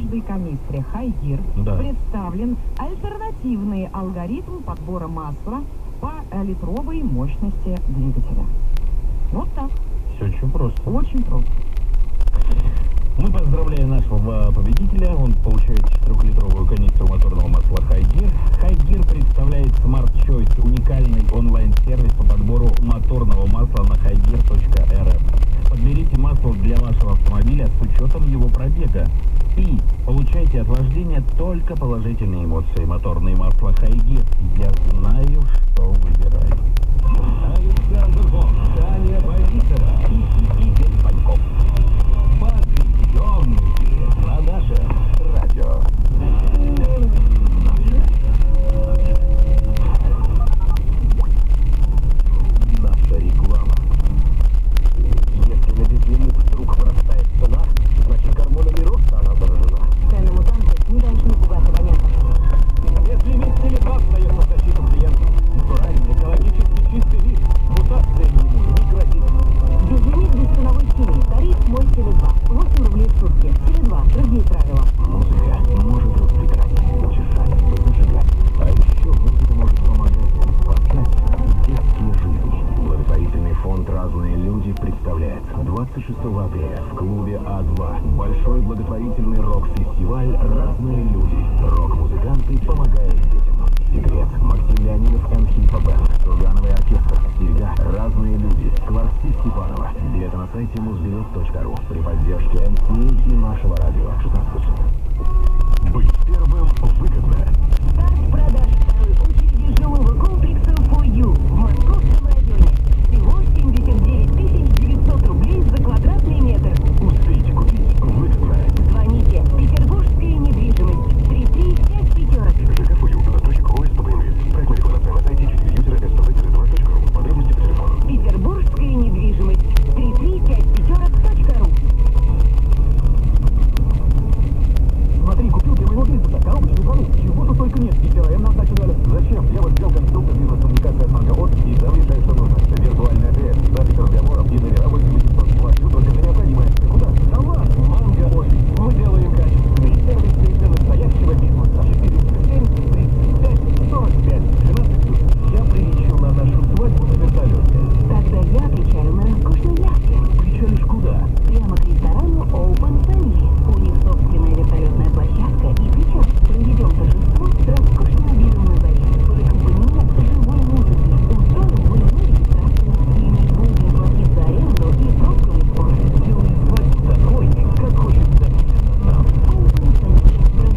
каждой канистре Хайгир представлен альтернативный алгоритм подбора масла по литровой мощности двигателя. Вот так. Все очень просто. Очень просто. Мы поздравляем нашего победителя. Он получает 4-литровую канистру моторного масла Хайгир. Хайгир представляет Smart Choice, уникальный онлайн-сервис по подбору моторного масла на highgear.rf. Подберите масло для вашего автомобиля с учетом его пробега. И получайте от вождения только положительные эмоции. Моторные масла Хайгир. Я знаю, что выбираю. Александр Бог, Таня Борисова и Игорь Паньков. Подъемники на наше радио. Наша реклама. Если на безлимит вдруг вырастает цена, значит гормонами роста она заражена. Цены мутанты не должны пугать абонентов. Безлимит Теле2 встает на защиту клиентов. Натуральный, экологически чистый вид. Мутация ему не грозит. Безлимит без ценовой схемы. Тариф мой Теле2. 8 рублей в сутки. Теле2. Другие правила. Музыка может развлекать, утешать, зажигать. А еще музыка может помогать спасать детские жизни. Благотворительный фонд «Разные люди» представляет 26 апреля в клубе А2 большой благотворительный рок-фестиваль «Разные люди». Рок-музыканты помогают детям. Секрет, Максим Леонидов, Энхильпа Бэнд, Сургановый оркестр, Серьга, «Разные люди», Скворцы Степанова. Билеты на сайте muzbilет.ru при поддержке МТА